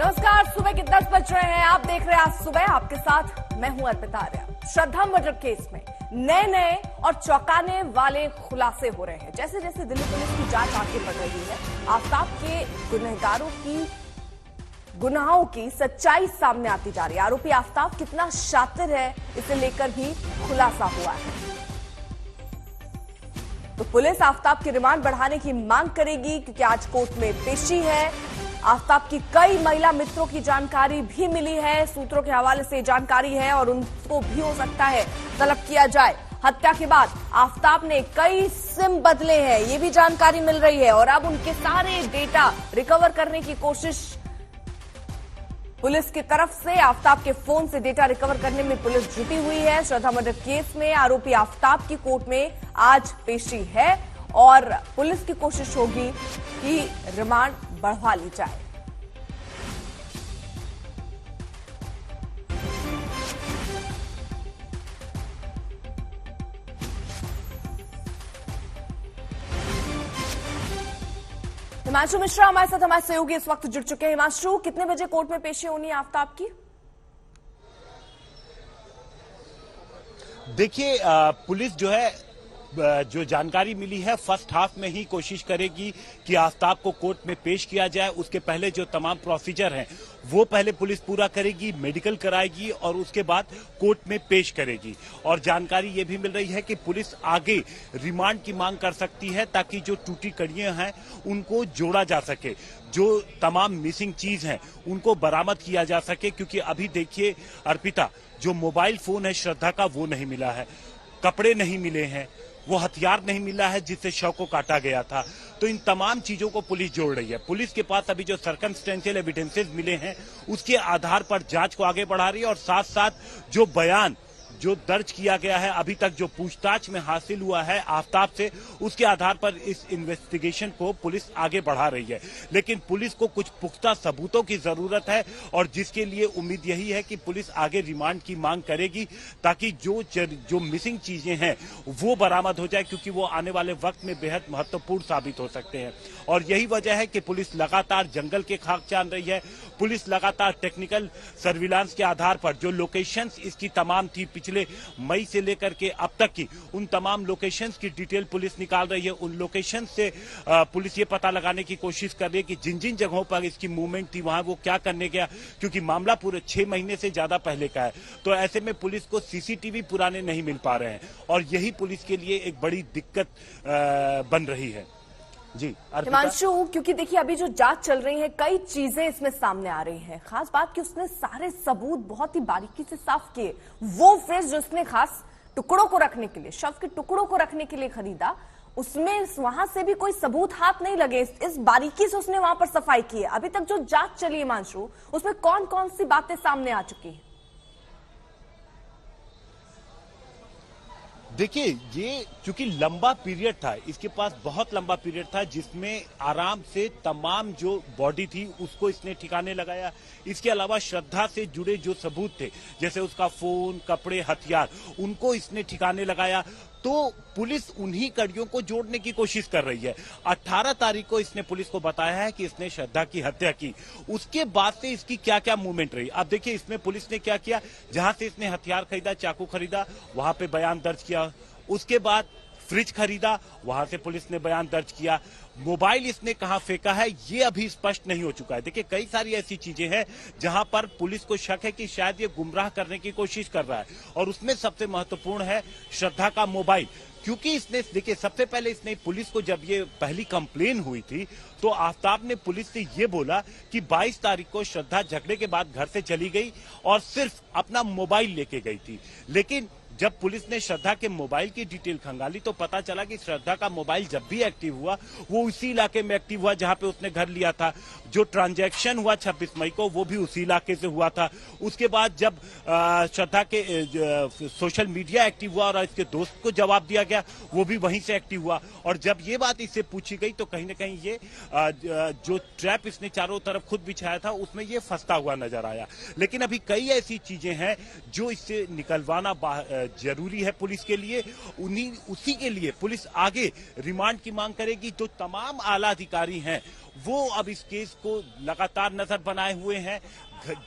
नमस्कार, सुबह के 10 बज रहे हैं। आप देख रहे हैं आज सुबह, आपके साथ मैं हूं अर्पिता आर्या। श्रद्धा मर्डर केस में नए और चौंकाने वाले खुलासे हो रहे हैं। जैसे जैसे दिल्ली पुलिस की जांच आगे बढ़ रही है, आफताब के गुनहगारों की गुनाहों की सच्चाई सामने आती जा रही है। आरोपी आफताब कितना शातिर है, इसे लेकर भी खुलासा हुआ है। तो पुलिस आफताब के रिमांड बढ़ाने की मांग करेगी, क्योंकि आज कोर्ट में पेशी है। आफताब की कई महिला मित्रों की जानकारी भी मिली है, सूत्रों के हवाले से जानकारी है और उनको भी हो सकता है तलब किया जाए। हत्या के बाद आफताब ने कई सिम बदले हैं, ये भी जानकारी मिल रही है और अब उनके सारे डेटा रिकवर करने की कोशिश पुलिस की तरफ से। आफताब के फोन से डेटा रिकवर करने में पुलिस जुटी हुई है। श्रद्धा मर्डर केस में आरोपी आफताब की कोर्ट में आज पेशी है और पुलिस की कोशिश होगी कि रिमांड बढ़वा ली जाए। हिमांशु मिश्रा हमारे साथ, हमारे सहयोगी इस वक्त जुड़ चुके हैं। हिमांशु, कितने बजे कोर्ट में पेशी होनी है आफताब की? देखिए, पुलिस जो है, जो जानकारी मिली है, फर्स्ट हाफ में ही कोशिश करेगी कि आफताब को कोर्ट में पेश किया जाए। उसके पहले जो तमाम प्रोसीजर हैं वो पहले पुलिस पूरा करेगी, मेडिकल कराएगी और उसके बाद कोर्ट में पेश करेगी। और जानकारी ये भी मिल रही है कि पुलिस आगे रिमांड की मांग कर सकती है, ताकि जो टूटी कड़ियां हैं उनको जोड़ा जा सके, जो तमाम मिसिंग चीज हैं उनको बरामद किया जा सके। क्योंकि अभी देखिए अर्पिता, जो मोबाइल फोन है श्रद्धा का वो नहीं मिला है, कपड़े नहीं मिले हैं, वो हथियार नहीं मिला है जिससे शव को काटा गया था। तो इन तमाम चीजों को पुलिस जोड़ रही है। पुलिस के पास अभी जो सर्कमस्टेंशियल एविडेंसेस मिले हैं उसके आधार पर जांच को आगे बढ़ा रही है और साथ साथ जो बयान जो दर्ज किया गया है, अभी तक जो पूछताछ में हासिल हुआ है आफताब से, उसके आधार पर इस इन्वेस्टिगेशन को पुलिस आगे बढ़ा रही है। लेकिन पुलिस को कुछ पुख्ता सबूतों की जरूरत है और जिसके लिए उम्मीद यही है कि पुलिस आगे रिमांड की मांग करेगी, ताकि जो मिसिंग चीजें हैं वो बरामद हो जाए, क्योंकि वो आने वाले वक्त में बेहद महत्वपूर्ण साबित हो सकते हैं। और यही वजह है कि पुलिस लगातार जंगल के खाक छान रही है। पुलिस लगातार टेक्निकल सर्विलांस के आधार पर जो लोकेशंस इसकी तमाम थी पिछले मई से लेकर के अब तक की, उन तमाम लोकेशंस की डिटेल पुलिस निकाल रही है। उन लोकेशंस से पुलिस ये पता लगाने की कोशिश कर रही है कि जिन जिन जगहों पर इसकी मूवमेंट थी वहां वो क्या करने गया, क्योंकि मामला पूरे 6 महीने से ज्यादा पहले का है। तो ऐसे में पुलिस को सीसीटीवी पुराने नहीं मिल पा रहे हैं और यही पुलिस के लिए एक बड़ी दिक्कत बन रही है। जी हिमांशु, क्योंकि देखिए अभी जो जांच चल रही है, कई चीजें इसमें सामने आ रही हैं। खास बात कि उसने सारे सबूत बहुत ही बारीकी से साफ किए। वो फ्रिज जो उसने खास टुकड़ों को रखने के लिए, शव के टुकड़ों को रखने के लिए खरीदा, उसमें वहां से भी कोई सबूत हाथ नहीं लगे। इस बारीकी से उसने वहां पर सफाई की है। अभी तक जो जांच चली है हिमांशु, उसमें कौन कौन सी बातें सामने आ चुकी है? देखिए, ये चूंकि लंबा पीरियड था, इसके पास बहुत लंबा पीरियड था जिसमें आराम से तमाम जो बॉडी थी उसको इसने ठिकाने लगाया। इसके अलावा श्रद्धा से जुड़े जो सबूत थे, जैसे उसका फोन, कपड़े, हथियार, उनको इसने ठिकाने लगाया। तो पुलिस उन्हीं कड़ियों को जोड़ने की कोशिश कर रही है। 18 तारीख को इसने पुलिस को बताया है कि इसने श्रद्धा की हत्या की। उसके बाद से इसकी क्या क्या मूवमेंट रही, अब देखिए इसमें पुलिस ने क्या किया। जहां से इसने हथियार खरीदा, चाकू खरीदा, वहां पे बयान दर्ज किया। उसके बाद फ्रिज खरीदा, वहां से पुलिस ने बयान दर्ज किया। मोबाइल इसने कहां फेंका है ये अभी स्पष्ट नहीं हो चुका है। देखिए, कई सारी ऐसी चीजें हैं जहां पर पुलिस को शक है कि शायद ये गुमराह करने की कोशिश कर रहा है, और उसमें सबसे महत्वपूर्ण है श्रद्धा का मोबाइल। क्योंकि इसने, देखिए, सबसे पहले इसने पुलिस को, जब ये पहली कंप्लेन हुई थी तो आफताब ने पुलिस से ये बोला कि 22 तारीख को श्रद्धा झगड़े के बाद घर से चली गई और सिर्फ अपना मोबाइल लेके गई थी। लेकिन जब पुलिस ने श्रद्धा के मोबाइल की डिटेल खंगाली तो पता चला कि श्रद्धा का मोबाइल जब भी एक्टिव हुआ वो उसी इलाके में एक्टिव हुआ जहां पे उसने घर लिया था। जो ट्रांजैक्शन हुआ 26 मई को वो भी उसी इलाके से हुआ था। उसके बाद जब श्रद्धा के सोशल मीडिया एक्टिव हुआ और इसके दोस्त को जवाब दिया गया, वो भी वहीं से एक्टिव हुआ। और जब ये बात इससे पूछी गई तो कहीं ना कहीं ये जो ट्रैप इसने चारों तरफ खुद बिछाया था उसमें ये फंसता हुआ नजर आया। लेकिन अभी कई ऐसी चीजें हैं जो इससे निकलवाना जरूरी है पुलिस के लिए। उसी के लिए पुलिस आगे रिमांड की मांग करेगी। जो तमाम आला अधिकारी हैं वो अब इस केस को लगातार नजर बनाए हुए हैं।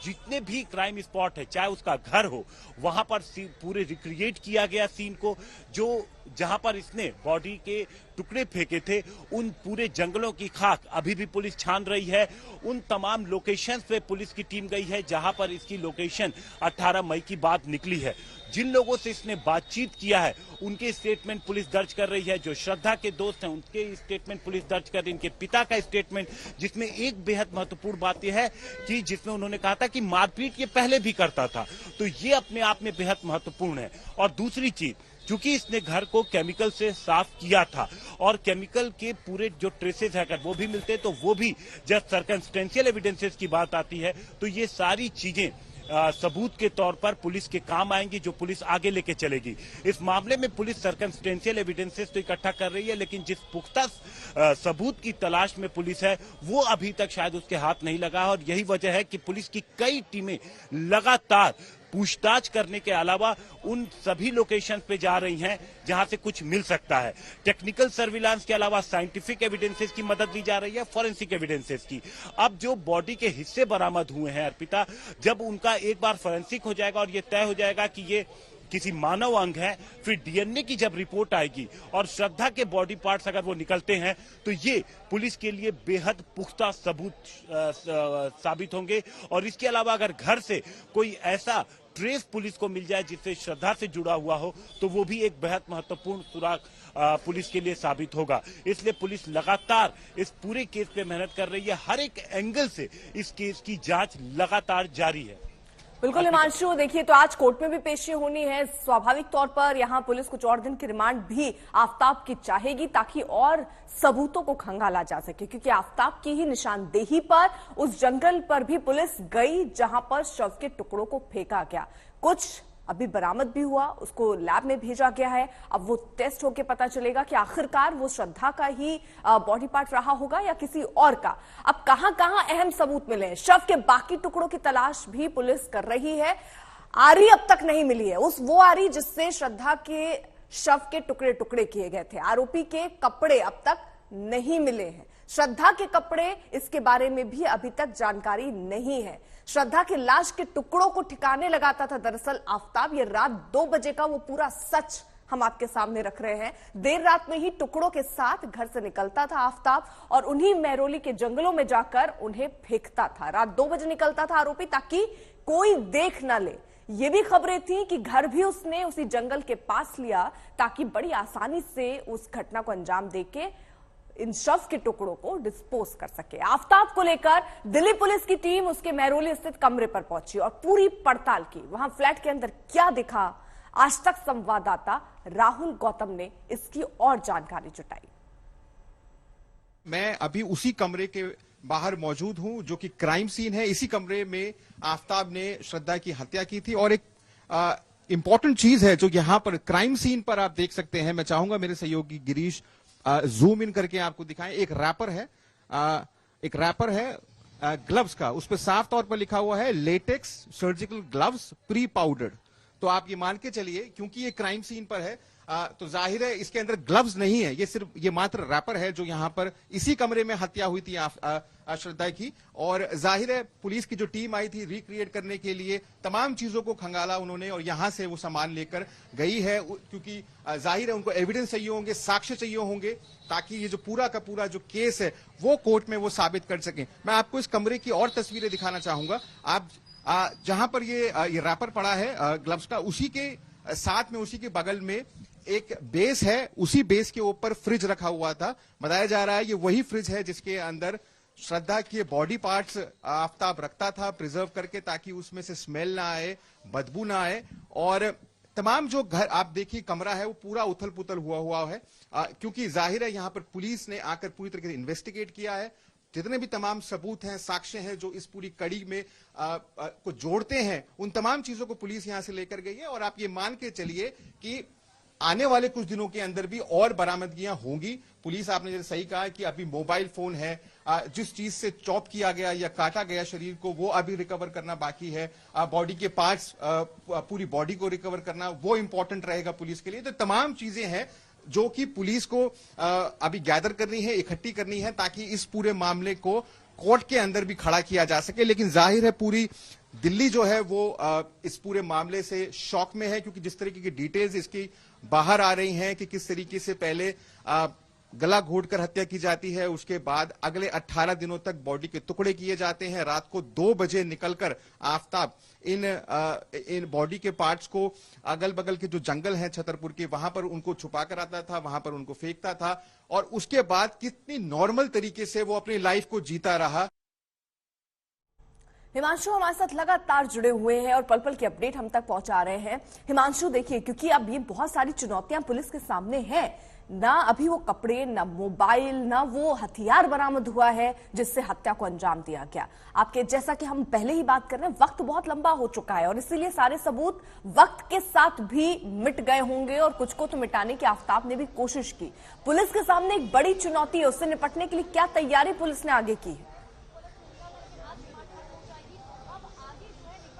जितने भी क्राइम स्पॉट है, चाहे उसका घर हो, वहां पर पूरे रिक्रिएट किया गया सीन को। जो जहां पर इसने बॉडी के टुकड़े फेंके थे, उन पूरे जंगलों की खाक अभी भी पुलिस छान रही है। उन तमाम लोकेशंस पे पुलिस की टीम गई है जहां पर इसकी लोकेशन 18 मई की बात निकली है। जिन लोगों से इसने बातचीत किया है उनके स्टेटमेंट पुलिस दर्ज कर रही है। जो श्रद्धा के दोस्त हैं उनके स्टेटमेंट पुलिस दर्ज कर रही है। इनके पिता का स्टेटमेंट, जिसमें एक बेहद महत्वपूर्ण बात यह है कि जिसमें उन्होंने कहा था कि मारपीट ये पहले भी करता था, तो ये अपने आप में बेहद महत्वपूर्ण है। और दूसरी चीज, चूंकि इसने घर को केमिकल से साफ किया था और केमिकल के पूरे जो ट्रेसेस है अगर वो भी मिलते तो वो भी जब सर्कमस्टेंशियल एविडेंसेस की बात आती है तो ये सारी चीजें सबूत के तौर पर पुलिस के काम आएंगी, जो पुलिस आगे लेके चलेगी। इस मामले में पुलिस सर्कमस्टेंशियल एविडेंसेस तो इकट्ठा कर रही है, लेकिन जिस पुख्ता सबूत की तलाश में पुलिस है वो अभी तक शायद उसके हाथ नहीं लगा। और यही वजह है कि पुलिस की कई टीमें लगातार पूछताछ करने के अलावा उन सभी लोकेशन पे जा रही हैं जहां से कुछ मिल सकता है। टेक्निकल सर्विलांस के अलावा साइंटिफिक एविडेंसेस की मदद ली जा रही है, फॉरेंसिक एविडेंसेस की। अब जो बॉडी के हिस्से बरामद हुए हैं अर्पिता, जब उनका एक बार फॉरेंसिक हो जाएगा और ये तय हो जाएगा कि ये किसी मानव अंग है, फिर डीएनए की जब रिपोर्ट आएगी और श्रद्धा के बॉडी पार्ट्स अगर वो निकलते हैं तो ये पुलिस के लिए बेहद पुख्ता सबूत साबित होंगे। और इसके अलावा अगर घर से कोई ऐसा ट्रेस पुलिस को मिल जाए जिससे श्रद्धा से जुड़ा हुआ हो तो वो भी एक बेहद महत्वपूर्ण सुराग पुलिस के लिए साबित होगा। इसलिए पुलिस लगातार इस पूरे केस पे मेहनत कर रही है। हर एक एंगल से इस केस की जांच लगातार जारी है। बिल्कुल हिमांशु, देखिए तो आज कोर्ट में भी पेशी होनी है। स्वाभाविक तौर पर यहां पुलिस कुछ और दिन की रिमांड भी आफ्ताब की चाहेगी ताकि और सबूतों को खंगाला जा सके, क्योंकि आफ्ताब की ही निशानदेही पर उस जंगल पर भी पुलिस गई जहां पर शव के टुकड़ों को फेंका गया। कुछ अभी बरामद भी हुआ, उसको लैब में भेजा गया है। अब वो टेस्ट होके पता चलेगा कि आखिरकार वो श्रद्धा का ही बॉडी पार्ट रहा होगा या किसी और का। अब कहां कहां अहम सबूत मिले हैं, शव के बाकी टुकड़ों की तलाश भी पुलिस कर रही है। आरी अब तक नहीं मिली है, वो आरी जिससे श्रद्धा के शव के टुकड़े टुकड़े किए गए थे। आरोपी के कपड़े अब तक नहीं मिले हैं। श्रद्धा के कपड़े, इसके बारे में भी अभी तक जानकारी नहीं है। श्रद्धा की लाश के टुकड़ों को ठिकाने लगाता था दरअसल आफ्ताब। ये रात 2 बजे का वो पूरा सच हम आपके सामने रख रहे हैं। देर रात में ही टुकड़ों के साथ घर से निकलता था आफ्ताब और उन्हीं महरौली के जंगलों में जाकर उन्हें फेंकता था। रात 2 बजे निकलता था आरोपी ताकि कोई देख न ले। ये भी खबरें थी कि घर भी उसने उसी जंगल के पास लिया ताकि बड़ी आसानी से उस घटना को अंजाम देके इन शव के टुकड़ों को डिस्पोज कर सके। आफ्ताब को लेकर दिल्ली पुलिस की टीम उसके महरौली स्थित कमरे पर पहुंची और पूरी पड़ताल की। वहां फ्लैट के अंदर क्या दिखा, आज तक संवाददाता राहुल गौतम ने इसकी और जानकारी जुटाई। मैं अभी उसी कमरे के बाहर मौजूद हूं जो कि क्राइम सीन है। इसी कमरे में आफ्ताब ने श्रद्धा की हत्या की थी। और एक इंपॉर्टेंट चीज है जो यहां पर क्राइम सीन पर आप देख सकते हैं, मैं चाहूंगा मेरे सहयोगी गिरीश जूम इन करके आपको दिखाएं। एक रैपर है ग्लव्स का, उस पर साफ तौर पर लिखा हुआ है latex surgical gloves pre powdered. तो आप ये मान के चलिए, क्योंकि ये क्राइम सीन पर है तो जाहिर है इसके अंदर ग्लव्स नहीं है, ये मात्र रैपर है जो यहां पर इसी कमरे में हत्या हुई थी श्रद्धा की। और जाहिर है पुलिस की जो टीम आई थी रिक्रिएट करने के लिए, तमाम चीजों को खंगाला उन्होंने और यहां से वो सामान लेकर गई है, क्योंकि जाहिर है उनको एविडेंस चाहिए होंगे, साक्ष्य चाहिए होंगे, ताकि ये जो पूरा का पूरा जो केस है वो कोर्ट में वो साबित कर सकें। मैं आपको इस कमरे की और तस्वीरें दिखाना चाहूंगा। आप जहां पर ये रैपर पड़ा है ग्लव्स का, उसी के साथ में उसी के बगल में एक बेस है, उसी बेस के ऊपर फ्रिज रखा हुआ था। बताया जा रहा है ये वही फ्रिज है जिसके अंदर श्रद्धा के बॉडी पार्ट्स आफ्ताब रखता था प्रिजर्व करके, ताकि उसमें से स्मेल ना आए, बदबू ना आए। और तमाम जो घर आप देखिए कमरा है वो पूरा उथल पुथल हुआ है, क्योंकि जाहिर है यहां पर पुलिस ने आकर पूरी तरीके से इन्वेस्टिगेट किया है। जितने भी तमाम सबूत हैं, साक्ष्य हैं जो इस पूरी कड़ी में को जोड़ते हैं, उन तमाम चीजों को पुलिस यहां से लेकर गई है। और आप ये मान के चलिए कि आने वाले कुछ दिनों के अंदर भी और बरामदगियां होंगी। पुलिस, आपने जैसे सही कहा कि अभी मोबाइल फोन है, जिस चीज से चॉप किया गया या काटा गया शरीर को, वो अभी रिकवर करना बाकी है। बॉडी के पार्ट्स, पूरी बॉडी को रिकवर करना, वो इंपॉर्टेंट रहेगा पुलिस के लिए। तो तमाम चीजें हैं, जो कि पुलिस को अभी गैदर करनी है, इकट्ठी करनी है, ताकि इस पूरे मामले को कोर्ट के अंदर भी खड़ा किया जा सके। लेकिन जाहिर है पूरी दिल्ली जो है वो इस पूरे मामले से शॉक में है, क्योंकि जिस तरीके की डिटेल्स इसकी बाहर आ रही हैं कि किस तरीके से पहले गला घोंटकर हत्या की जाती है, उसके बाद अगले 18 दिनों तक बॉडी के टुकड़े किए जाते हैं, रात को 2 बजे निकलकर आफताब इन बॉडी के पार्ट्स को अगल बगल के जो जंगल हैं छतरपुर के, वहां पर उनको छुपा कर आता था, वहां पर उनको फेंकता था, और उसके बाद कितनी नॉर्मल तरीके से वो अपनी लाइफ को जीता रहा। हिमांशु हमारे साथ लगातार जुड़े हुए हैं और पल पल की अपडेट हम तक पहुंचा रहे हैं। हिमांशु देखिए, क्योंकि अब ये बहुत सारी चुनौतियां पुलिस के सामने हैं, ना अभी वो कपड़े, ना मोबाइल, ना वो हथियार बरामद हुआ है जिससे हत्या को अंजाम दिया गया। आपके जैसा कि हम पहले ही बात कर रहे हैं, वक्त बहुत लंबा हो चुका है और इसीलिए सारे सबूत वक्त के साथ भी मिट गए होंगे और कुछ को तो मिटाने की आफताब ने भी कोशिश की। पुलिस के सामने एक बड़ी चुनौती है, उससे निपटने के लिए क्या तैयारी पुलिस ने आगे की है?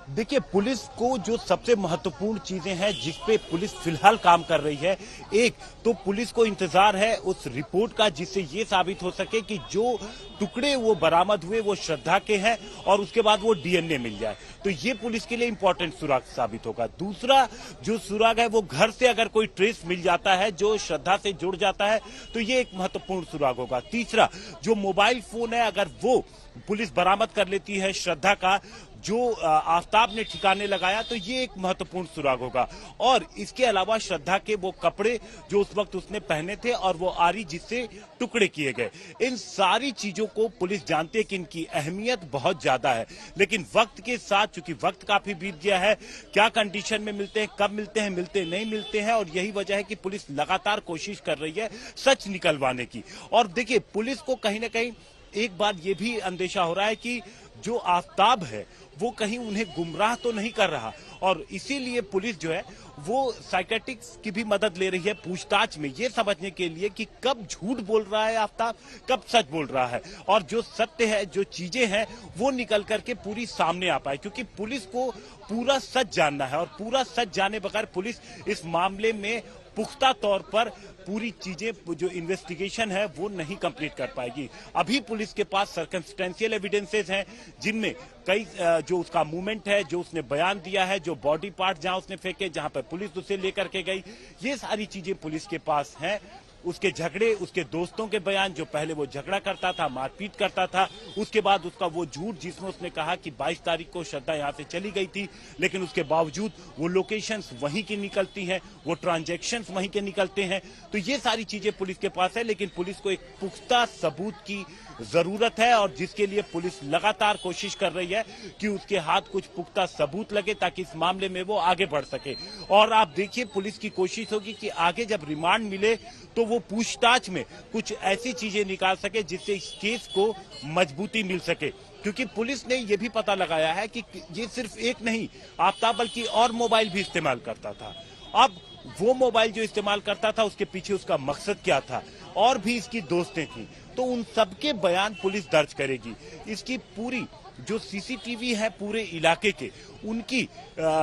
देखिए, पुलिस को जो सबसे महत्वपूर्ण चीजें हैं जिस पे पुलिस फिलहाल काम कर रही है, एक तो पुलिस को इंतजार है उस रिपोर्ट का जिससे ये साबित हो सके कि जो टुकड़े वो बरामद हुए वो श्रद्धा के हैं और उसके बाद वो डीएनए मिल जाए, तो ये पुलिस के लिए इंपॉर्टेंट सुराग साबित होगा। दूसरा जो सुराग है वो घर से अगर कोई ट्रेस मिल जाता है जो श्रद्धा से जुड़ जाता है तो ये एक महत्वपूर्ण सुराग होगा। तीसरा जो मोबाइल फोन है अगर वो पुलिस बरामद कर लेती है श्रद्धा का जो आफताब ने ठिकाने लगाया तो ये एक महत्वपूर्ण सुराग होगा। और इसके अलावा श्रद्धा के वो कपड़े जो उस वक्त उसने पहने थे और वो आरी जिससे टुकड़े किए गए, इन सारी चीजों को पुलिस जानती है कि इनकी अहमियत बहुत ज्यादा है। लेकिन वक्त के साथ, चूंकि वक्त काफी बीत गया है, क्या कंडीशन में मिलते हैं, कब मिलते हैं, मिलते नहीं मिलते हैं, और यही वजह है कि पुलिस लगातार कोशिश कर रही है सच निकलवाने की। और देखिए, पुलिस को कहीं ना कहीं एक बार ये भी अंदेशा हो रहा है कि जो आफताब है वो कहीं उन्हें गुमराह तो नहीं कर रहा, और इसीलिए पुलिस जो है वो साइकेट्रिक्स की भी मदद ले रही है पूछताछ में, ये समझने के लिए कि कब झूठ बोल रहा है आफताब, कब सच बोल रहा है, और जो सत्य है, जो चीजें हैं वो निकल करके पूरी सामने आ पाए। क्योंकि पुलिस को पूरा सच जानना है और पूरा सच जाने बगैर पुलिस इस मामले में पुख्ता तौर पर पूरी चीजें जो इन्वेस्टिगेशन है वो नहीं कंप्लीट कर पाएगी। अभी पुलिस के पास सर्कमस्टेंशियल एविडेंसेस हैं जिनमें कई जो उसका मूवमेंट है, जो उसने बयान दिया है, जो बॉडी पार्ट जहां उसने फेंके, जहां पर पुलिस उसे लेकर के गई, ये सारी चीजें पुलिस के पास हैं। उसके झगड़े, उसके दोस्तों के बयान, जो पहले वो झगड़ा करता था, मारपीट करता था, उसके बाद उसका वो झूठ जिसमें उसने कहा कि 22 तारीख को श्रद्धा यहां से चली गई थी, लेकिन उसके बावजूद वो लोकेशंस वहीं की निकलती हैं, वो ट्रांजैक्शंस वहीं के निकलते हैं। तो ये सारी चीजें पुलिस के पास है, लेकिन पुलिस को एक पुख्ता सबूत की जरूरत है और जिसके लिए पुलिस लगातार कोशिश कर रही है कि उसके हाथ कुछ पुख्ता सबूत लगे ताकि इस मामले में वो आगे बढ़ सके। और आप देखिए, पुलिस की कोशिश होगी कि आगे जब रिमांड मिले तो वो पूछताछ में कुछ ऐसी चीजें निकाल सके जिससे इस केस को मजबूती मिल सके। क्योंकि पुलिस ने यह भी पता लगाया है कि ये सिर्फ एक नहीं आफताब बल्कि और मोबाइल भी इस्तेमाल करता था। अब वो मोबाइल जो इस्तेमाल करता था उसके पीछे उसका मकसद क्या था, और भी इसकी दोस्तें थी, तो उन सबके बयान पुलिस दर्ज करेगी। इसकी पूरी जो सीसीटीवी है पूरे इलाके के, उनकी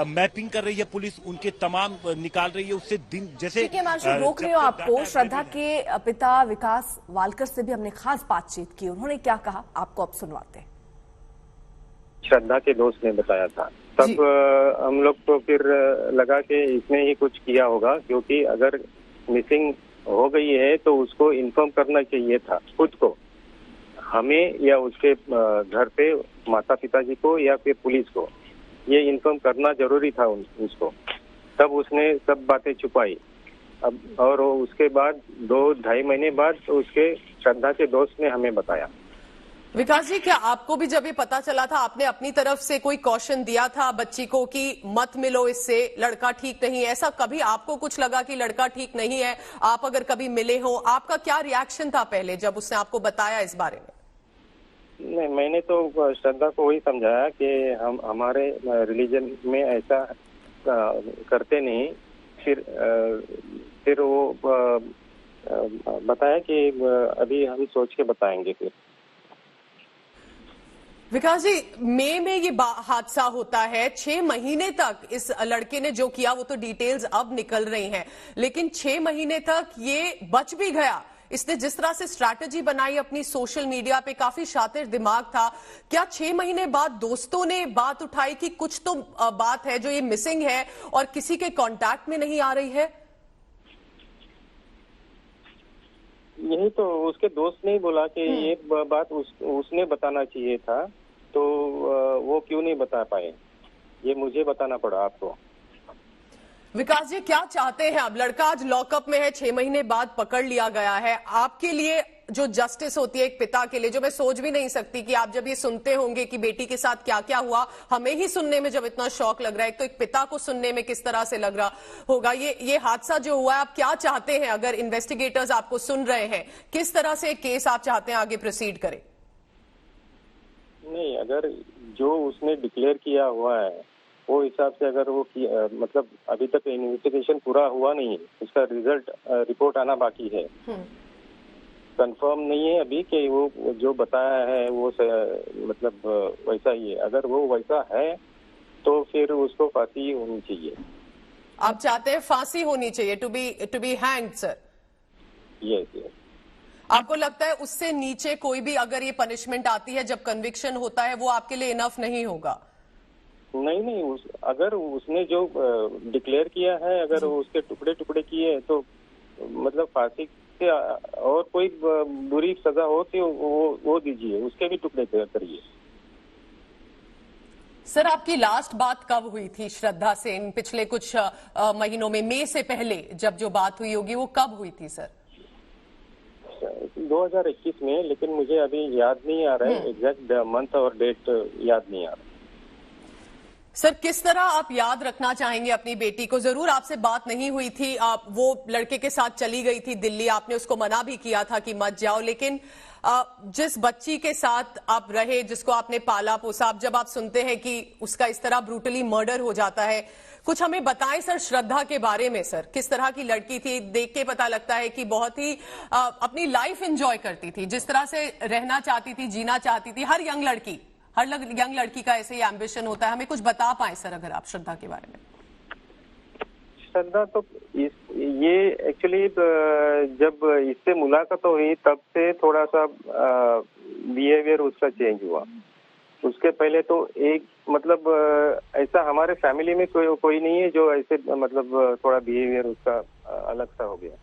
मैपिंग कर रही है पुलिस, उनके तमाम निकाल रही है उससे दिन जैसे। ठीक है हिमांशु, रोक रही हूँ आपको। श्रद्धा के पिता विकास वालकर से भी हमने खास बातचीत की, उन्होंने क्या कहा आपको अब सुनवाते हैं। श्रद्धा के दोस्त ने बताया था, तब हम लोग को फिर लगा कि इसने ही कुछ किया होगा, क्योंकि अगर मिसिंग हो गई है तो उसको इन्फॉर्म करना चाहिए था खुद को, हमें या उसके घर पे माता पिताजी को या फिर पुलिस को, ये इन्फॉर्म करना जरूरी था उसको। तब उसने सब बातें छुपाई। अब और उसके बाद 2-2.5 महीने बाद उसके श्रद्धा के दोस्त ने हमें बताया। विकास जी, क्या आपको भी जब ये पता चला था आपने अपनी तरफ से कोई कॉशन दिया था बच्ची को कि मत मिलो इससे, लड़का ठीक नहीं है? ऐसा कभी आपको कुछ लगा कि लड़का ठीक नहीं है? आप अगर कभी मिले हो, आपका क्या रिएक्शन था पहले जब उसने आपको बताया इस बारे में? नहीं, मैंने तो श्रद्धा को वही समझाया कि हम हमारे रिलीजन में ऐसा करते नहीं। फिर वो बताया कि अभी हम सोच के बताएंगे। फिर विकास जी, मई में ये हादसा होता है, 6 महीने तक इस लड़के ने जो किया वो तो डिटेल्स अब निकल रही हैं, लेकिन 6 महीने तक ये बच भी गया। इसने जिस तरह से स्ट्रैटेजी बनाई अपनी सोशल मीडिया पे, काफी शातिर दिमाग था। क्या 6 महीने बाद दोस्तों ने बात उठाई कि कुछ तो बात है जो ये मिसिंग है और किसी के कांटेक्ट में नहीं आ रही है? यही तो उसके दोस्त ने बोला कि ये बात उसने बताना चाहिए था, तो वो क्यों नहीं बता पाए, ये मुझे बताना पड़ा आपको। विकास जी, क्या चाहते हैं अब? लड़का आज लॉकअप में है, 6 महीने बाद पकड़ लिया गया है। आपके लिए जो जस्टिस होती है एक पिता के लिए, जो मैं सोच भी नहीं सकती कि आप जब ये सुनते होंगे कि बेटी के साथ क्या क्या हुआ, हमें ही सुनने में जब इतना शौक लग रहा है, तो एक पिता को सुनने में किस तरह से लग रहा होगा। ये हादसा जो हुआ है, आप क्या चाहते हैं? अगर इन्वेस्टिगेटर्स आपको सुन रहे हैं, किस तरह से केस आप चाहते हैं आगे प्रोसीड करें? नहीं, अगर जो उसने डिक्लेयर किया हुआ है वो हिसाब से अगर वो मतलब अभी तक इन्वेस्टिगेशन पूरा हुआ नहीं है, उसका रिजल्ट रिपोर्ट आना बाकी है। कंफर्म नहीं है अभी कि वो जो बताया है वो मतलब वैसा ही है। अगर वो वैसा है तो फिर उसको फांसी होनी चाहिए। आप चाहते हैं फांसी होनी चाहिए, to be hanged, sir? Yes. आपको लगता है उससे नीचे कोई भी अगर ये पनिशमेंट आती है जब कन्विक्शन होता है, वो आपके लिए इनफ नहीं होगा? नहीं, अगर उसने जो डिक्लेयर किया है, अगर उसके टुकड़े टुकड़े किए तो मतलब फांसी से और कोई बुरी सजा हो तो वो दीजिए, उसके भी टुकड़े करिए। सर, आपकी लास्ट बात कब हुई थी श्रद्धा से? इन पिछले कुछ महीनों में, मई से पहले जब जो बात हुई होगी वो कब हुई थी सर? 2021 में, लेकिन मुझे अभी याद नहीं आ रहा है एग्जैक्ट मंथ और डेट याद नहीं आ रहा। सर, किस तरह आप याद रखना चाहेंगे अपनी बेटी को? जरूर आपसे बात नहीं हुई थी, आप वो लड़के के साथ चली गई थी दिल्ली, आपने उसको मना भी किया था कि मत जाओ, लेकिन जिस बच्ची के साथ आप रहे, जिसको आपने पाला पोसा, अब जब आप सुनते हैं कि उसका इस तरह ब्रूटली मर्डर हो जाता है, कुछ हमें बताएं सर श्रद्धा के बारे में। सर, किस तरह की लड़की थी? देख के पता लगता है कि बहुत ही अपनी लाइफ एंजॉय करती थी, जिस तरह से रहना चाहती थी, जीना चाहती थी। हर यंग लड़की का ऐसे ही एम्बिशन होता है। हमें कुछ बता पाए सर अगर आप श्रद्धा के बारे में। श्रद्धा तो ये एक्चुअली जब इससे मुलाकात हुई तब से थोड़ा सा बिहेवियर उसका चेंज हुआ। उसके पहले तो एक मतलब ऐसा हमारे फैमिली में कोई नहीं है जो ऐसे मतलब थोड़ा बिहेवियर उसका अलग सा हो गया।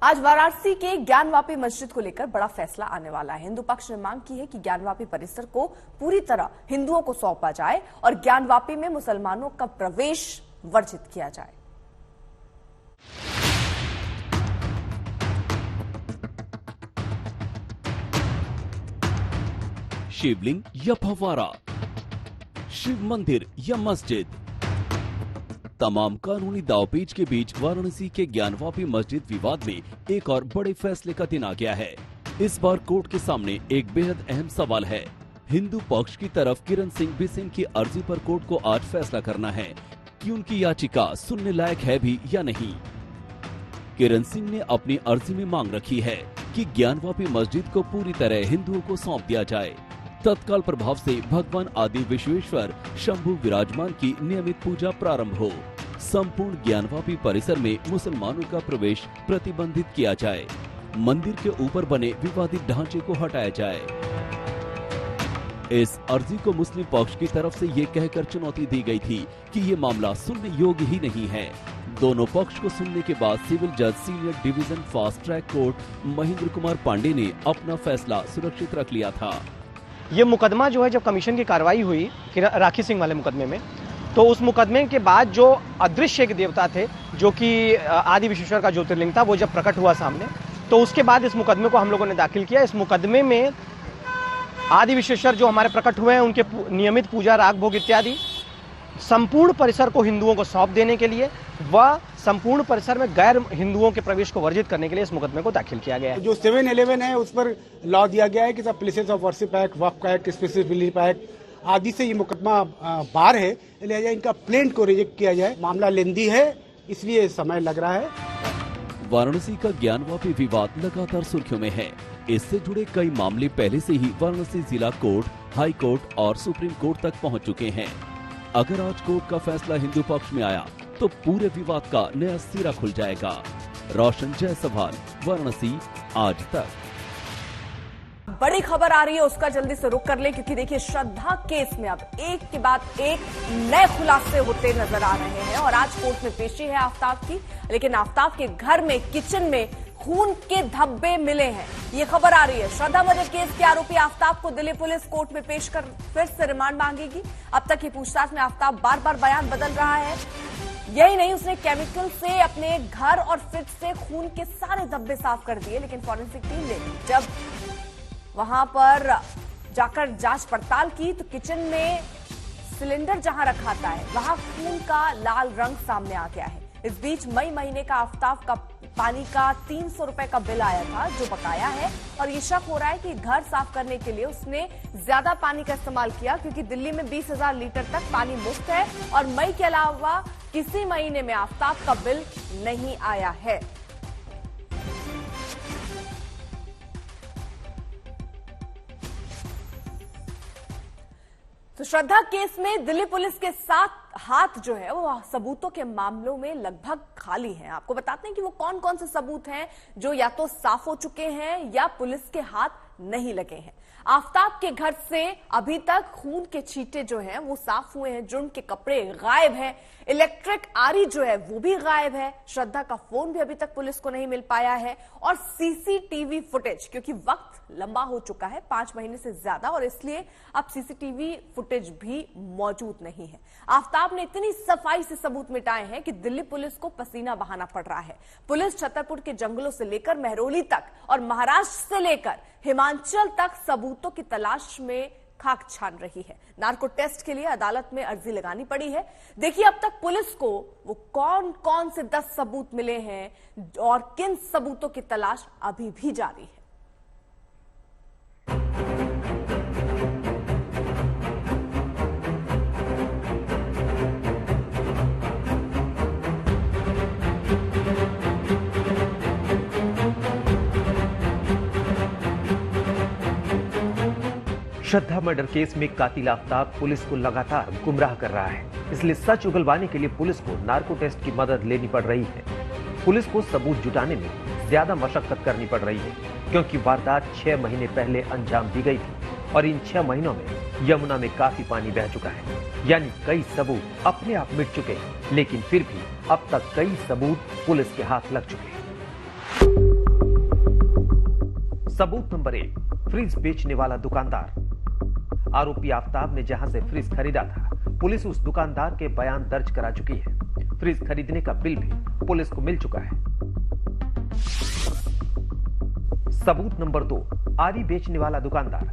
आज वाराणसी के ज्ञानवापी मस्जिद को लेकर बड़ा फैसला आने वाला है। हिंदू पक्ष ने मांग की है कि ज्ञानवापी परिसर को पूरी तरह हिंदुओं को सौंपा जाए और ज्ञानवापी में मुसलमानों का प्रवेश वर्जित किया जाए। शिवलिंग या फव्वारा, शिव मंदिर या मस्जिद, तमाम कानूनी दावपेच के बीच वाराणसी के ज्ञानवापी मस्जिद विवाद में एक और बड़े फैसले का दिन आ गया है। इस बार कोर्ट के सामने एक बेहद अहम सवाल है। हिंदू पक्ष की तरफ किरण सिंह बिसेन की अर्जी पर कोर्ट को आज फैसला करना है कि उनकी याचिका सुनने लायक है भी या नहीं। किरण सिंह ने अपनी अर्जी में मांग रखी है कि ज्ञानवापी मस्जिद को पूरी तरह हिंदुओं को सौंप दिया जाए। तत्काल प्रभाव से भगवान आदि विश्वेश्वर शंभु विराजमान की नियमित पूजा प्रारंभ हो। संपूर्ण ज्ञानवापी परिसर में मुसलमानों का प्रवेश प्रतिबंधित किया जाए। मंदिर के ऊपर बने विवादित ढांचे को हटाया जाए। इस अर्जी को मुस्लिम पक्ष की तरफ से ये कहकर चुनौती दी गई थी कि ये मामला सुनने योग्य ही नहीं है। दोनों पक्ष को सुनने के बाद सिविल जज senior division fast track court Mahendra Kumar Pandey ने अपना फैसला सुरक्षित रख लिया था। ये मुकदमा जो है, जब कमीशन की कार्रवाई हुई राखी सिंह वाले मुकदमे में, तो उस मुकदमे के बाद जो अदृश्य के देवता थे, जो कि आदि विश्वेश्वर का ज्योतिर्लिंग था, वो जब प्रकट हुआ सामने, तो उसके बाद इस मुकदमे को हम लोगों ने दाखिल किया। इस मुकदमे में आदि विश्वेश्वर जो हमारे प्रकट हुए हैं, उनके नियमित पूजा राग भोग इत्यादि संपूर्ण परिसर को हिंदुओं को सौंप देने के लिए व संपूर्ण परिसर में गैर हिंदुओं के प्रवेश को वर्जित करने के लिए इस मुकदमे को दाखिल किया गया है। जो 711 है उस पर लॉ दिया गया है कि सब places of worship act, Waqf act, specific belief act आदि से ये मुकदमा बार है, लिहाजा इनका प्लेंट को रिजेक्ट किया जाए। मामला लेंदी है, इसलिए समय लग रहा है। वाराणसी का ज्ञानवापी विवाद लगातार सुर्खियों में है। इससे जुड़े कई मामले पहले से ही वाराणसी जिला कोर्ट, हाई कोर्ट और सुप्रीम कोर्ट तक पहुंच चुके हैं। अगर आज कोर्ट का फैसला हिंदू पक्ष में आया तो पूरे विवाद का नया सिरा खुल जाएगा। रोशन जायसवाल, वाराणसी, आज तक। बड़ी खबर आ रही है, उसका जल्दी से रुख कर ले, क्योंकि देखिए श्रद्धा केस में अब एक के बाद एक नए खुलासे होते नजर आ रहे हैं और आज कोर्ट में पेशी है आफ्ताब की। लेकिन आफ्ताब के घर में, किचन में खून के धब्बे मिले हैं, ये खबर आ रही है। श्रद्धा मर्डर केस के आरोपी आफ्ताब को दिल्ली पुलिस कोर्ट में पेश कर फिर से रिमांड मांगेगी। अब तक की पूछताछ में आफ्ताब बार बार बयान बदल रहा है। यही नहीं, उसने केमिकल से अपने घर और फ्रिज से खून के सारे धब्बे साफ कर दिए। लेकिन फॉरेंसिक टीम ने जब वहां पर जाकर जांच पड़ताल की तो किचन में सिलेंडर जहां रखा था वहां खून का लाल रंग सामने आ गया है। इस बीच मई महीने का आफ्ताब का पानी का 300 रुपए का बिल आया था जो बकाया है और ये शक हो रहा है कि घर साफ करने के लिए उसने ज्यादा पानी का इस्तेमाल किया, क्योंकि दिल्ली में 20,000 लीटर तक पानी मुफ्त है और मई के अलावा किसी महीने में आफ्ताब का बिल नहीं आया है। तो श्रद्धा केस में दिल्ली पुलिस के साथ हाथ जो है वो सबूतों के मामलों में लगभग खाली हैं। आपको बताते हैं कि वो कौन कौन से सबूत हैं जो या तो साफ हो चुके हैं या पुलिस के हाथ नहीं लगे हैं। आफ्ताब के घर से अभी तक खून के छींटे जो हैं वो साफ हुए हैं, जुर्म के कपड़े गायब हैं, इलेक्ट्रिक आरी जो है वो भी गायब है, श्रद्धा का फोन भी अभी तक पुलिस को नहीं मिल पाया है और सीसीटीवी फुटेज, क्योंकि वक्त लंबा हो चुका है 5 महीने से ज्यादा और इसलिए अब सीसीटीवी फुटेज भी मौजूद नहीं है। आफ्ताब ने इतनी सफाई से सबूत मिटाए हैं कि दिल्ली पुलिस को पसीना बहाना पड़ रहा है। पुलिस छतरपुर के जंगलों से लेकर मेहरौली तक और महाराष्ट्र से लेकर हिमाचल तक सबूतों की तलाश में खाक छान रही है। नार्को टेस्ट के लिए अदालत में अर्जी लगानी पड़ी है। देखिए अब तक पुलिस को वो कौन कौन से 10 सबूत मिले हैं और किन सबूतों की तलाश अभी भी जारी है। श्रद्धा मर्डर केस में कातिल आफ्ताब पुलिस को लगातार गुमराह कर रहा है, इसलिए सच उगलवाने के लिए पुलिस को नार्को टेस्ट की मदद लेनी पड़ रही है। पुलिस को सबूत जुटाने में ज्यादा मशक्कत करनी पड़ रही है, क्योंकि वारदात 6 महीने पहले अंजाम दी गई थी और इन 6 महीनों में यमुना में काफी पानी बह चुका है। यानी कई सबूत अपने आप मिट चुके हैं, लेकिन फिर भी अब तक कई सबूत पुलिस के हाथ लग चुके हैं। सबूत नंबर 1, फ्रिज बेचने वाला दुकानदार। आरोपी आफ्ताब ने जहां से फ्रिज खरीदा था, पुलिस उस दुकानदार के बयान दर्ज करा चुकी है। फ्रिज खरीदने का बिल भी पुलिस को मिल चुका है। सबूत नंबर 2, आरी बेचने वाला दुकानदार।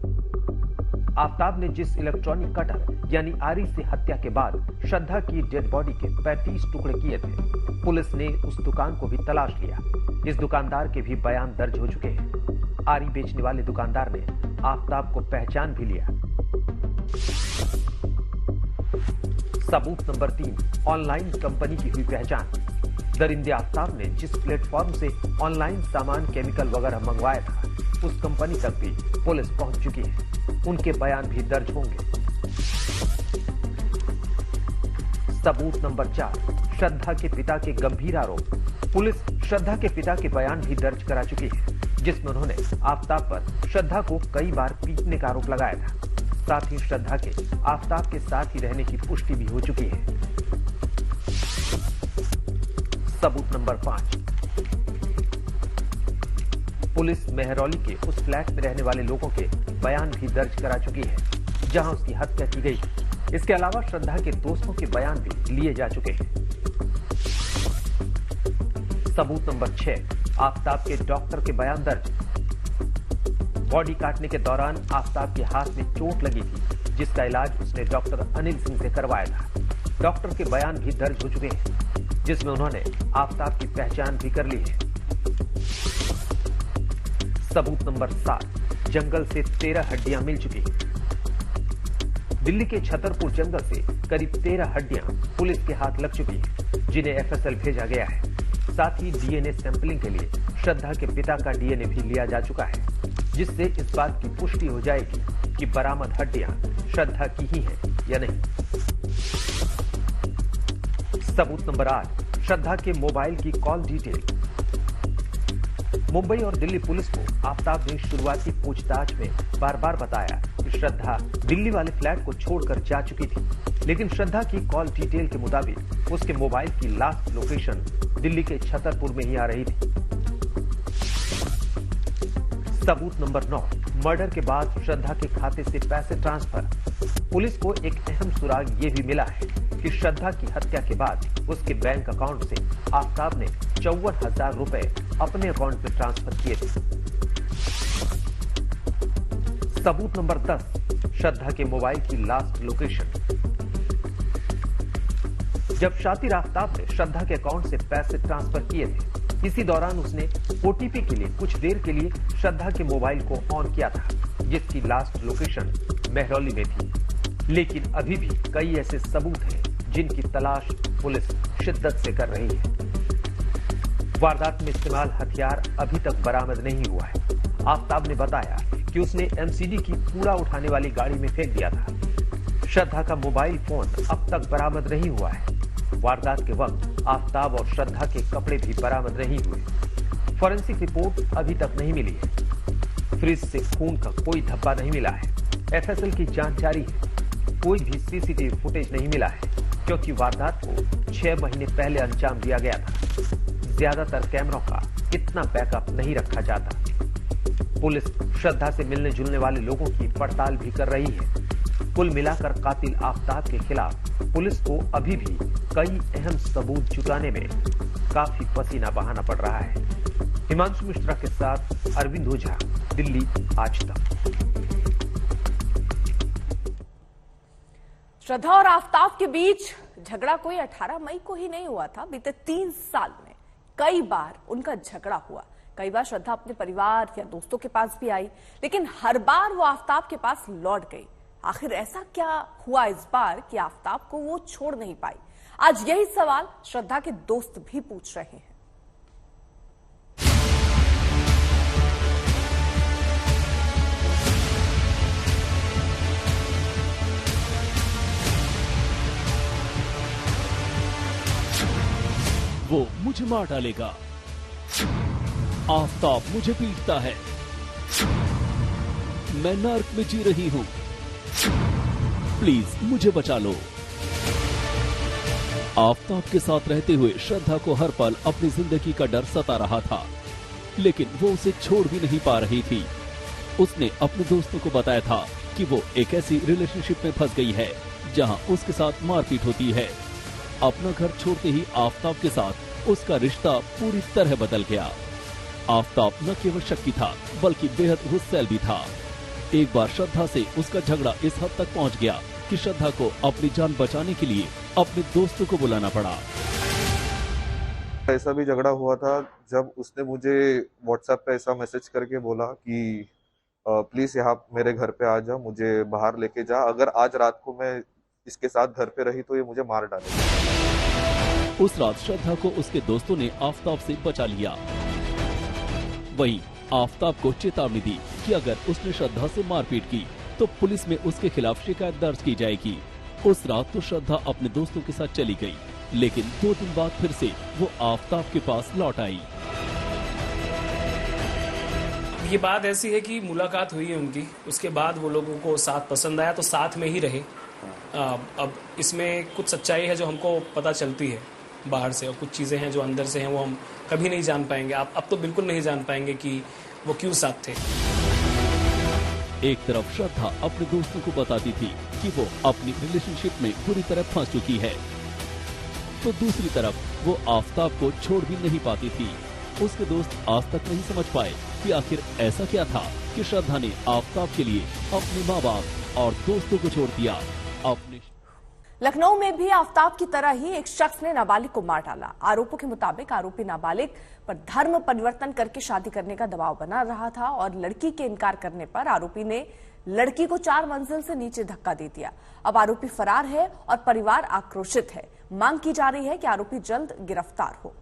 आफ्ताब ने जिस इलेक्ट्रॉनिक कटर यानी आरी से हत्या के बाद श्रद्धा की डेड बॉडी के 35 टुकड़े किए थे, पुलिस ने उस दुकान को भी तलाश लिया। इस दुकानदार के भी बयान दर्ज हो चुके हैं। आरी बेचने वाले दुकानदार ने आफ्ताब को पहचान भी लिया। सबूत नंबर 3, ऑनलाइन कंपनी की हुई पहचान। दरिंदे आफ्ताब ने जिस प्लेटफॉर्म से ऑनलाइन सामान, केमिकल वगैरह मंगवाया था, उस कंपनी तक भी पुलिस पहुंच चुकी है। उनके बयान भी दर्ज होंगे। सबूत नंबर 4, श्रद्धा के पिता के गंभीर आरोप। पुलिस श्रद्धा के पिता के बयान भी दर्ज करा चुकी है, जिसमें उन्होंने आफ्ताब पर श्रद्धा को कई बार पीटने का आरोप लगाया था। साथ ही श्रद्धा के आफ्ताब के साथ ही रहने की पुष्टि भी हो चुकी है। सबूत नंबर 5, पुलिस मेहरौली के उस फ्लैट में रहने वाले लोगों के बयान भी दर्ज करा चुकी है जहां उसकी हत्या की गई। इसके अलावा श्रद्धा के दोस्तों के बयान भी लिए जा चुके हैं। सबूत नंबर 6, आफ्ताब के डॉक्टर के बयान दर्ज। बॉडी काटने के दौरान आफ्ताब के हाथ में चोट लगी थी, जिसका इलाज उसने डॉक्टर अनिल सिंह से करवाया था। डॉक्टर के बयान भी दर्ज हो चुके हैं, जिसमें उन्होंने आफ्ताब की पहचान भी कर ली है। सबूत नंबर 7, जंगल से 13 हड्डियां मिल चुकी हैं। दिल्ली के छतरपुर जंगल से करीब 13 हड्डियां पुलिस के हाथ लग चुकी हैं, जिन्हें एफएसएल भेजा गया है। साथ ही डीएनए सैंपलिंग के लिए श्रद्धा के पिता का डीएनए भी लिया जा चुका है। जिससे इस बात की पुष्टि हो जाएगी कि बरामद हड्डियां श्रद्धा की ही हैं या नहीं। सबूत नंबर 8, श्रद्धा के मोबाइल की कॉल डिटेल। मुंबई और दिल्ली पुलिस को आफताब ने शुरुआती पूछताछ में बार बार बताया कि श्रद्धा दिल्ली वाले फ्लैट को छोड़कर जा चुकी थी, लेकिन श्रद्धा की कॉल डिटेल के मुताबिक उसके मोबाइल की लास्ट लोकेशन दिल्ली के छतरपुर में ही आ रही थी। सबूत नंबर 9, मर्डर के बाद श्रद्धा के खाते से पैसे ट्रांसफर। पुलिस को एक अहम सुराग ये भी मिला है कि श्रद्धा की हत्या के बाद उसके बैंक अकाउंट से आफताब ने 54,000 रुपए अपने अकाउंट में ट्रांसफर किए थे। सबूत नंबर 10, श्रद्धा के मोबाइल की लास्ट लोकेशन। जब शातिर आफताब ने श्रद्धा के अकाउंट से पैसे ट्रांसफर किए थे, इसी दौरान उसने ओटीपी के लिए कुछ देर के लिए श्रद्धा के मोबाइल को ऑन किया था, जिसकी लास्ट लोकेशन मेहरौली में थी। लेकिन अभी भी कई ऐसे सबूत हैं जिनकी तलाश पुलिस शिद्दत से कर रही है। वारदात में इस्तेमाल हथियार अभी तक बरामद नहीं हुआ है। आफताब ने बताया कि उसने एमसीडी की कूड़ा उठाने वाली गाड़ी में फेंक दिया था। श्रद्धा का मोबाइल फोन अब तक बरामद नहीं हुआ है। वारदात के वक्त आफताब और श्रद्धा के कपड़े भी बरामद नहीं हुए। फॉरेंसिक रिपोर्ट अभी तक नहीं मिली है। फ्रिज से खून का कोई धब्बा नहीं मिला है। एफएसएल की जांच जारी है। कोई भी सीसीटीवी फुटेज नहीं मिला है, क्योंकि वारदात को 6 महीने पहले अंजाम दिया गया था। ज्यादातर कैमरों का इतना बैकअप नहीं रखा जाता। पुलिस श्रद्धा से मिलने जुलने वाले लोगों की पड़ताल भी कर रही है। कुल मिलाकर कातिल आफताब के खिलाफ पुलिस को अभी भी कई अहम सबूत जुटाने में काफी पसीना बहाना पड़ रहा है। हिमांशु मिश्रा के साथ अरविंद ओझा, दिल्ली आज तक। श्रद्धा और आफताब के बीच झगड़ा कोई 18 मई को ही नहीं हुआ था। बीते 3 साल में कई बार उनका झगड़ा हुआ। कई बार श्रद्धा अपने परिवार या दोस्तों के पास भी आई, लेकिन हर बार वो आफताब के पास लौट गई। आखिर ऐसा क्या हुआ इस बार कि आफताब को वो छोड़ नहीं पाई? आज यही सवाल श्रद्धा के दोस्त भी पूछ रहे हैं। वो मुझे मार डालेगा। आफताब मुझे पीटता है। मैं नर्क में जी रही हूं। प्लीज मुझे बचा लो। आफताब के साथ रहते हुए श्रद्धा को हर पल अपनी जिंदगी का डर सता रहा था, लेकिन वो उसे छोड़ भी नहीं पा रही थी। उसने अपने दोस्तों को बताया था कि वो एक ऐसी रिलेशनशिप में फंस गई है जहां उसके साथ मारपीट होती है। अपना घर छोड़ते ही आफताब के साथ उसका रिश्ता पूरी तरह बदल गया। आफताब न केवल शक्की था, बल्कि बेहद गुस्सैल भी था। एक बार श्रद्धा से उसका झगड़ा इस हद तक पहुंच गया कि श्रद्धा को अपनी जान बचाने के लिए अपने दोस्तों को बुलाना पड़ा। ऐसा भी झगड़ा हुआ था जब उसने मुझे व्हाट्सएप पे ऐसा मैसेज करके बोला कि प्लीज यहाँ मेरे घर पे आ जा, मुझे बाहर लेके जा, अगर आज रात को मैं इसके साथ घर पे रही तो ये मुझे मार डालेगा। उस रात श्रद्धा को उसके दोस्तों ने आफताब से बचा लिया। वहीं आफताब को चेतावनी दी कि अगर उसने श्रद्धा से मारपीट की तो पुलिस में उसके खिलाफ शिकायत दर्ज की जाएगी। उस रात तो श्रद्धा अपने दोस्तों के साथ चली गई, लेकिन 2 दिन बाद फिर से वो आफताब के पास लौट आई। ये बात ऐसी है कि मुलाकात हुई है उनकी, उसके बाद वो लोगों को साथ पसंद आया तो साथ में ही रहे। अब इसमें कुछ सच्चाई है जो हमको पता चलती है बाहर से, और कुछ चीज़ें हैं जो अंदर से हैं वो हम कभी नहीं जान पाएंगे। आप अब तो बिल्कुल नहीं जान पाएंगे कि वो क्यों साथ थे। एक तरफ श्रद्धा अपने दोस्तों को बताती थी कि वो अपनी रिलेशनशिप में पूरी तरह फंस चुकी है, तो दूसरी तरफ वो आफताब को छोड़ भी नहीं पाती थी। उसके दोस्त आज तक नहीं समझ पाए कि आखिर ऐसा क्या था कि श्रद्धा ने आफताब के लिए अपने माँ बाप और दोस्तों को छोड़ दिया। अपने लखनऊ में भी आफताब की तरह ही एक शख्स ने नाबालिग को मार डाला। आरोपों के मुताबिक आरोपी नाबालिग पर धर्म परिवर्तन करके शादी करने का दबाव बना रहा था और लड़की के इनकार करने पर आरोपी ने लड़की को 4 मंजिल से नीचे धक्का दे दिया। अब आरोपी फरार है और परिवार आक्रोशित है। मांग की जा रही है कि आरोपी जल्द गिरफ्तार हो।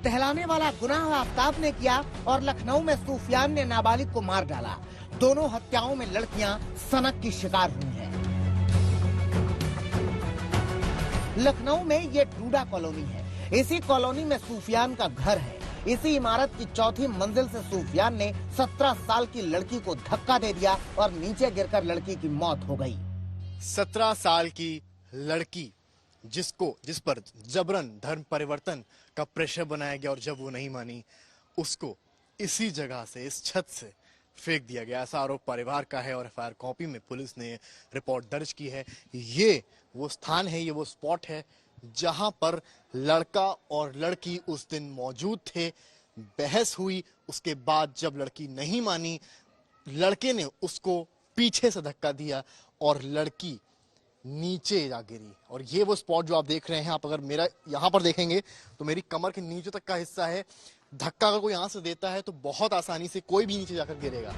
दहलाने वाला गुनाह आफ्ताब ने किया और लखनऊ में सूफियान ने नाबालिग को मार डाला। दोनों हत्याओं में लड़कियां सनक की शिकार हुई हैं। लखनऊ में ये डूडा कॉलोनी है। इसी कॉलोनी में सूफियान का घर है। इसी इमारत की चौथी मंजिल से सूफियान ने 17 साल की लड़की को धक्का दे दिया और नीचे गिरकर लड़की की मौत हो गई। 17 साल की लड़की जिस पर जबरन धर्म परिवर्तन का प्रेशर बनाया गया और जब वो नहीं मानी, उसको इसी जगह से, इस छत से फेंक दिया गया। ऐसा आरोप परिवार का है और एफआईआर कॉपी में पुलिस ने रिपोर्ट दर्ज की है। ये वो स्थान है, ये वो स्पॉट है जहां पर लड़का और लड़की उस दिन मौजूद थे। बहस हुई, उसके बाद जब लड़की नहीं मानी, लड़के ने उसको पीछे से धक्का दिया और लड़की नीचे जा गिरी। और ये वो स्पॉट जो आप देख रहे हैं, आप अगर मेरा यहाँ पर देखेंगे तो मेरी कमर के नीचे तक का हिस्सा है। धक्का अगर कोई यहाँ से देता है तो बहुत आसानी से कोई भी नीचे जाकर गिरेगा।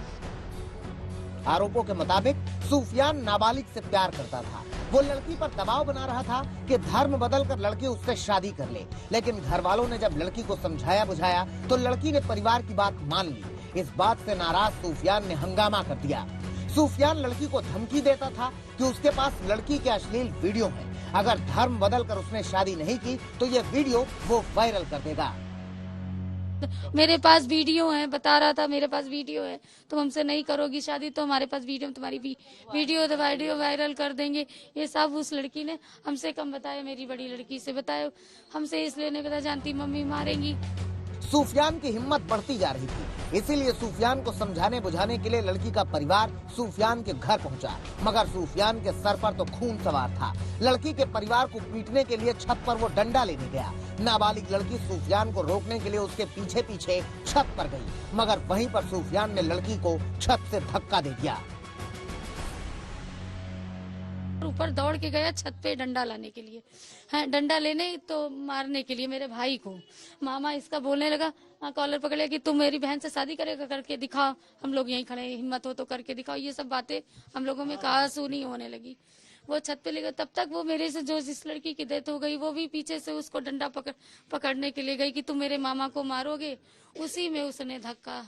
आरोपों के मुताबिक सूफियान नाबालिग से प्यार करता था। वो लड़की पर दबाव बना रहा था कि धर्म बदलकर लड़की उससे शादी कर ले, लेकिन घर वालों ने जब लड़की को समझाया बुझाया तो लड़की ने परिवार की बात मान ली। इस बात से नाराज सूफियान ने हंगामा कर दिया। सूफियान लड़की को धमकी देता था कि उसके पास लड़की के अश्लील वीडियो हैं। अगर धर्म बदलकर उसने शादी नहीं की तो ये वीडियो वो वायरल कर देगा। मेरे पास वीडियो है, बता रहा था मेरे पास वीडियो है, तुम हमसे नहीं करोगी शादी तो हमारे पास वीडियो, तुम्हारी वीडियो वायरल कर देंगे। ये सब उस लड़की ने हमसे कम बताया, मेरी बड़ी लड़की से बताया। हमसे इसलिए नहीं पता, जानती मम्मी मारेंगी। सूफियान की हिम्मत बढ़ती जा रही थी, इसीलिए सूफियान को समझाने बुझाने के लिए लड़की का परिवार सूफियान के घर पहुंचा, मगर सूफियान के सर पर तो खून सवार था। लड़की के परिवार को पीटने के लिए छत पर वो डंडा लेने गया। नाबालिग लड़की सूफियान को रोकने के लिए उसके पीछे पीछे छत पर गई, मगर वहीं पर सूफियान ने लड़की को छत से धक्का दे दिया। ऊपर दौड़ के गया छत पे डंडा लाने के लिए, हाँ डंडा लेने तो मारने के लिए मेरे भाई को। मामा इसका बोलने लगा, कॉलर पकड़ लिया कि तुम मेरी बहन से शादी करेगा, करके दिखाओ, हम लोग यहीं खड़े हैं, हिम्मत हो तो करके दिखाओ। ये सब बातें हम लोगों में कहा सुनी होने लगी। वो छत पे ले गए, तब तक वो मेरे से जो जिस लड़की की डेथ हो गई वो भी पीछे से उसको डंडा पकड़ने के लिए गई कि तुम मेरे मामा को मारोगे। उसी में उसने धक्का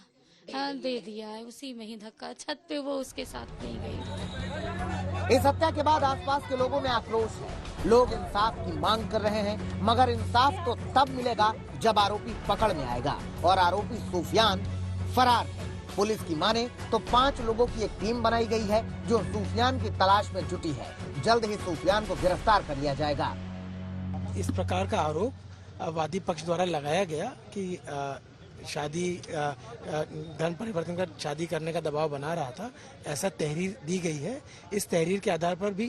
दे दिया है, उसी में ही धक्का, छत पे वो उसके साथ नहीं गई। इस हत्या के बाद आसपास के लोगों में आक्रोश है। लोग इंसाफ की मांग कर रहे हैं, मगर इंसाफ तो तब मिलेगा जब आरोपी पकड़ में आएगा और आरोपी सूफियान फरार है। पुलिस की माने तो 5 लोगों की एक टीम बनाई गई है जो सूफियान की तलाश में जुटी है। जल्द ही सूफियान को गिरफ्तार कर लिया जाएगा। इस प्रकार का आरोप वादी पक्ष द्वारा लगाया गया कि शादी धर्म परिवर्तन कर शादी करने का दबाव बना रहा था, ऐसा तहरीर दी गई है। इस तहरीर के आधार पर भी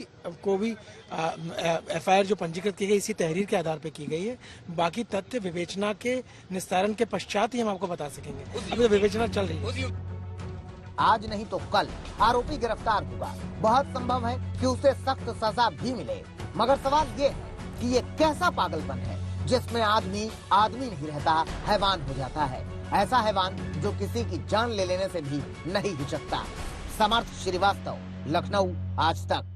एफआईआर जो पंजीकृत की गई इसी तहरीर के आधार पर की गई है। बाकी तथ्य विवेचना के निस्तारण के पश्चात ही हम आपको बता सकेंगे, अभी तो विवेचना चल रही है। आज नहीं तो कल आरोपी गिरफ्तार होगा। बहुत संभव है कि उसे सख्त सजा भी मिले, मगर सवाल ये है कि ये कैसा पागलपन है जिसमें आदमी नहीं रहता, हैवान हो जाता है। ऐसा हैवान जो किसी की जान ले लेने से भी नहीं हिचकता। समर्थ श्रीवास्तव, लखनऊ, आज तक।